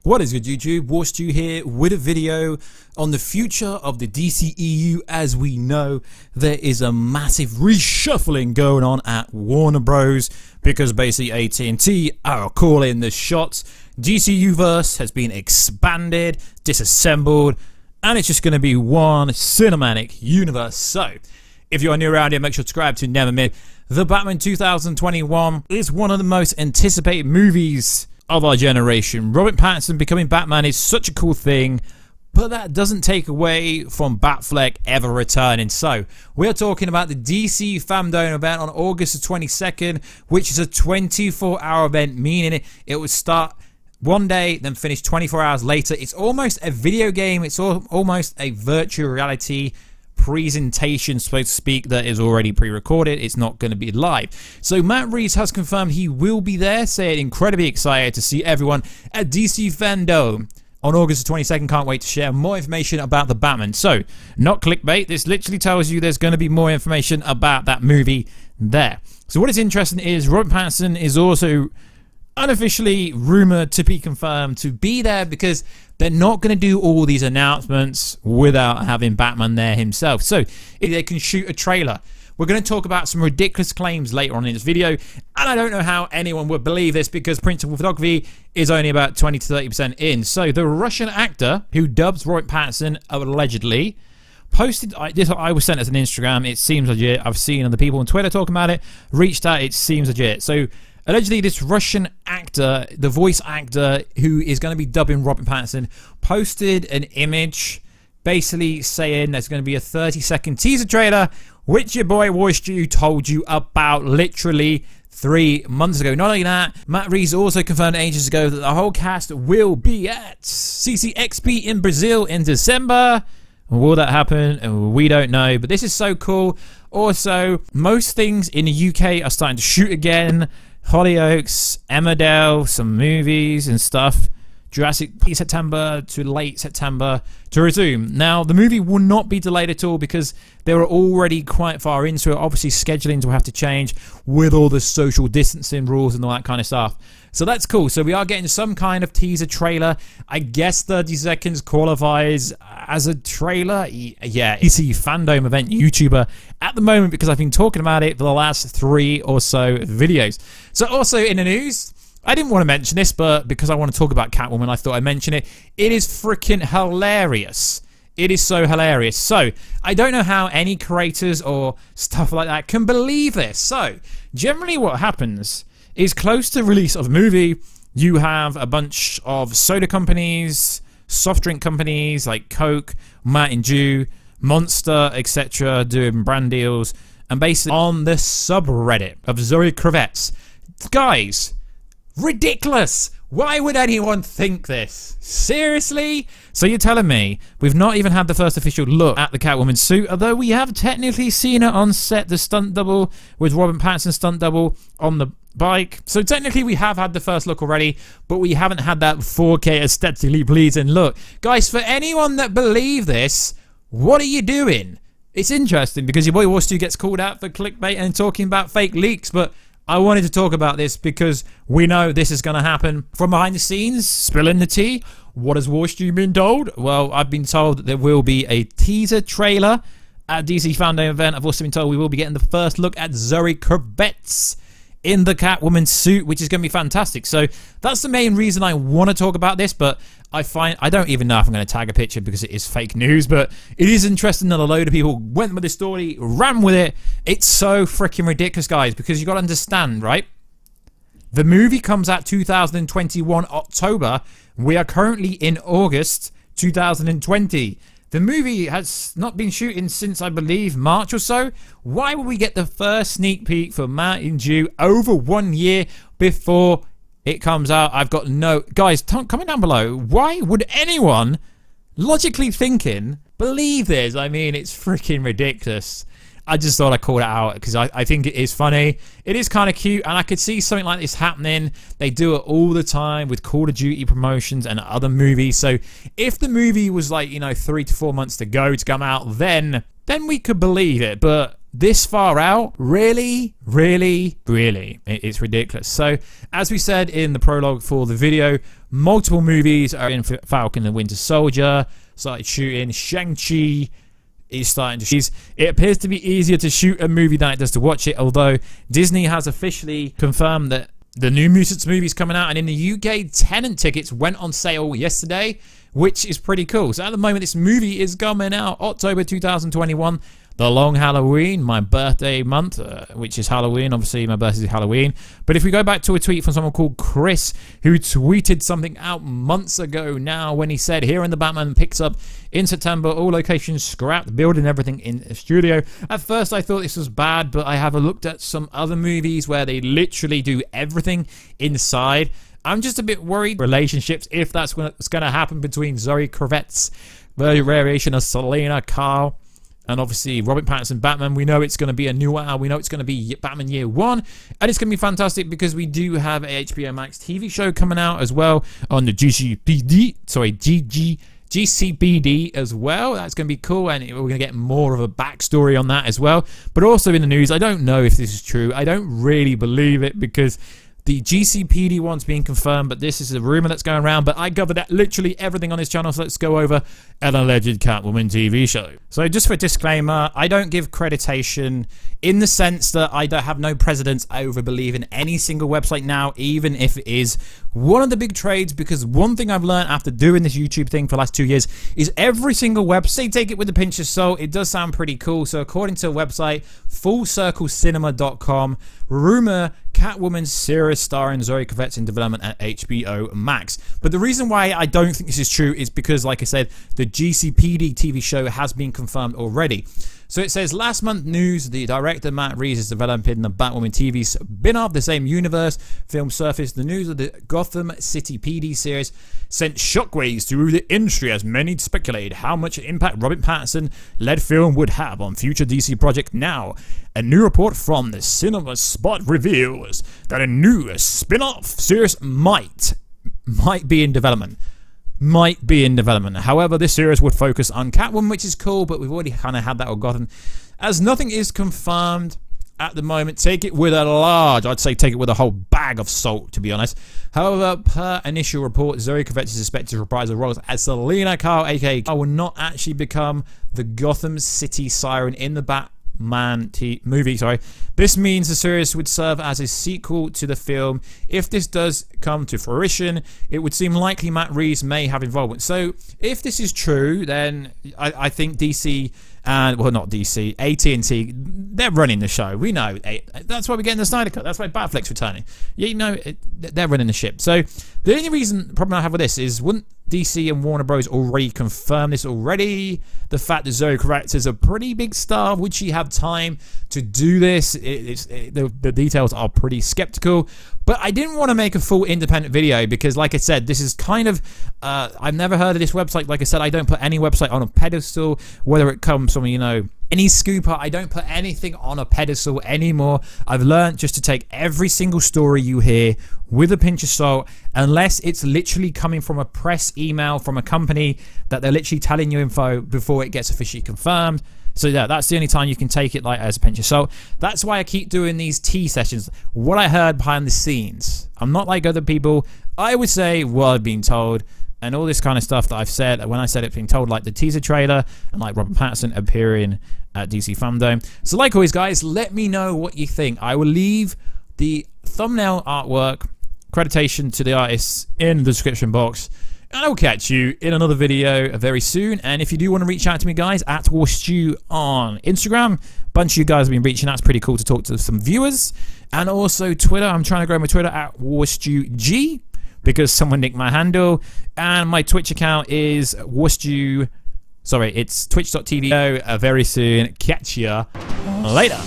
What is good, YouTube? WarStew here with a video on the future of the DCEU. As we know, there is a massive reshuffling going on at Warner Bros. Because basically AT&T are calling the shots. DCUverse has been expanded, disassembled, and it's just going to be one cinematic universe. So, if you are new around here, make sure to subscribe to Never Miss. The Batman 2021 is one of the most anticipated movies of our generation. Robert Pattinson becoming Batman is such a cool thing, but that doesn't take away from Batfleck ever returning. So, we're talking about the DC Fandom event on August the 22nd, which is a 24-hour event, meaning it will start one day, then finish 24 hours later. It's almost a video game. It's almost a virtual reality presentation, so to speak, that is already pre-recorded. It's not going to be live. So Matt Reeves has confirmed he will be there, saying incredibly excited to see everyone at DC Fandom on August the 22nd. Can't wait to share more information about the Batman. So, not clickbait. This literally tells you there's going to be more information about that movie there. So what is interesting is Robert Pattinson is also unofficially rumored to be confirmed to be there, because they're not going to do all these announcements without having Batman there himself. So if they can shoot a trailer. We're going to talk about some ridiculous claims later on in this video, and I don't know how anyone would believe this because principal photography is only about 20 to 30% in. So the Russian actor who dubs Robert Pattinson allegedly posted this. I was sent as an Instagram. It seems legit. I've seen other people on Twitter talking about it. Reached out. It seems legit. So allegedly, this Russian actor, the voice actor who is going to be dubbing Robert Pattinson, posted an image basically saying there's going to be a 30-second teaser trailer, which your boy WarStew told you about literally 3 months ago. Not only that, Matt Reeves also confirmed ages ago that the whole cast will be at CCXP in Brazil in December. Will that happen? We don't know, but this is so cool. Also, most things in the UK are starting to shoot again. Hollyoaks, Emmerdale, some movies and stuff. Jurassic September to late September to resume. Now, the movie will not be delayed at all because they were already quite far into it. Obviously, scheduling will have to change with all the social distancing rules and all that kind of stuff. So that's cool. So we are getting some kind of teaser trailer. I guess 30 seconds qualifies as a trailer. Yeah, DC Fandom event YouTuber at the moment, because I've been talking about it for the last 3 or so videos. So also in the news, I didn't want to mention this, but because I want to talk about Catwoman, I thought I'd mention it. It is freaking hilarious. It is so hilarious. So, I don't know how any creators or stuff like that can believe this. So, generally what happens is close to release of a movie, you have a bunch of soda companies, soft drink companies like Coke, Mountain Dew, Monster, etc. doing brand deals. And basically on the subreddit of Zoe Crevettes, guys, ridiculous! Why would anyone think this? Seriously? So you're telling me we've not even had the first official look at the Catwoman suit, although we have technically seen it on set, the stunt double with Robert Pattinson stunt double on the bike. So technically we have had the first look already, but we haven't had that 4K aesthetically pleasing look. Guys, for anyone that believe this, what are you doing? It's interesting because your boy WarStew gets called out for clickbait and talking about fake leaks, but I wanted to talk about this because we know this is going to happen. From behind the scenes, spilling the tea. What has WarStew been told? Well, I've been told that there will be a teaser trailer at DC Fandom event. I've also been told we will be getting the first look at Zoe Kravitz in the Catwoman suit, which is going to be fantastic. So that's the main reason I want to talk about this, but I don't even know if I'm going to tag a picture because it is fake news, but it is interesting that a load of people went with this story, ran with it. It's so freaking ridiculous, guys, because you got to understand, right? The movie comes out 2021 October. We are currently in August 2020. The movie has not been shooting since, I believe, March or so. Why would we get the first sneak peek for Mountain Dew over 1 year before it comes out? I've got no... Guys, comment down below. Why would anyone, logically thinking, believe this? I mean, it's freaking ridiculous. I just thought I'd call it out because I think it is funny. It is kind of cute, and I could see something like this happening. They do it all the time with Call of Duty promotions and other movies. So if the movie was like, you know, 3 to 4 months to go to come out, then we could believe it. But this far out, really, it's ridiculous. So, as we said in the prologue for the video, multiple movies are in Falcon and the Winter Soldier, started shooting. Shang-Chi is starting to shoot. It appears to be easier to shoot a movie than it does to watch it, although Disney has officially confirmed that the New Mutants movie is coming out, and in the UK, Tenet tickets went on sale yesterday, which is pretty cool. So at the moment, this movie is coming out October 2021. The long Halloween, my birthday month, which is Halloween. Obviously, my birthday is Halloween. But if we go back to a tweet from someone called Chris, who tweeted something out months ago now when he said, here in the Batman picks up in September, all locations scrapped, building everything in the studio. At first, I thought this was bad, but I have looked at some other movies where they literally do everything inside. I'm just a bit worried relationships, if that's what's going to happen between Zoe Kravetz's variation of Selena Kyle and obviously Robert Pattinson Batman. We know it's going to be a new hour. We know it's going to be Batman Year One. And it's going to be fantastic because we do have a HBO Max TV show coming out as well on the GCPD as well. That's going to be cool, and we're going to get more of a backstory on that as well. But also in the news, I don't know if this is true. I don't really believe it because the GCPD one's being confirmed, but this is a rumor that's going around. But I covered literally everything on this channel, so let's go over an alleged Catwoman TV show. So just for a disclaimer, I don't give creditation in the sense that I don't have no precedence over believing any single website now, even if it is one of the big trades, because one thing I've learned after doing this YouTube thing for the last 2 years is every single website, take it with a pinch of salt. It does sound pretty cool. So according to a website, FullCircleCinema.com, rumor Catwoman series starring Zoe Kravitz in development at HBO Max. But the reason why I don't think this is true is because, like I said, the GCPD TV show has been confirmed already. So it says, last month news, the director Matt Reeves is developing the Batwoman TV spin-off, the same universe. Film surfaced. The news of the Gotham City PD series sent shockwaves through the industry as many speculated how much impact Robert Pattinson-led film would have on future DC projects. Now, a new report from the Cinema Spot reveals that a new spin-off series might be in development. However, this series would focus on Catwoman, which is cool, but we've already kind of had that with Gotham. As nothing is confirmed at the moment, take it with a large, I'd say take it with a whole bag of salt, to be honest. However, per initial report, Zoe Kravitz is expected to reprise her roles as Selena Kyle, aka Kyle, will not actually become the Gotham City siren in the Batman movie. This means the series would serve as a sequel to the film. If this does come to fruition, it would seem likely Matt Reeves may have involvement. So if this is true, then I think DC and, well, not DC, AT&T, they're running the show. We know. That's why we're getting the Snyder Cut. That's why Batfleck's returning. You know, they're running the ship. So the only problem I have with this is, wouldn't DC and Warner Bros. Already confirmed this already? The fact that Zoe Kravitz is a pretty big star. Would she have time to do this? The details are pretty skeptical. But I didn't want to make a full independent video because, like I said, this is kind of... I've never heard of this website. Like I said, I don't put any website on a pedestal, whether it comes from, you know, any scooper. I don't put anything on a pedestal anymore. I've learned just to take every single story you hear with a pinch of salt, unless it's literally coming from a press email from a company that they're literally telling you info before it gets officially confirmed. So yeah, that's the only time you can take it like as a pinch of salt. That's why I keep doing these tea sessions. What I heard behind the scenes. I'm not like other people. I would say what I've been told, and all this kind of stuff that I've said. When I said it's been told, like the teaser trailer and like Robert Pattinson appearing at DC Fandom. So like always, guys, let me know what you think. I will leave the thumbnail artwork, accreditation to the artists in the description box. And I will catch you in another video very soon. And if you do want to reach out to me, guys, at WarStew on Instagram. A bunch of you guys have been reaching out. It's pretty cool to talk to some viewers. And also Twitter. I'm trying to grow my Twitter at WarStewG because someone nicked my handle. And my Twitch account is WarStew. Sorry, it's twitch.tv. Very soon. Catch ya later.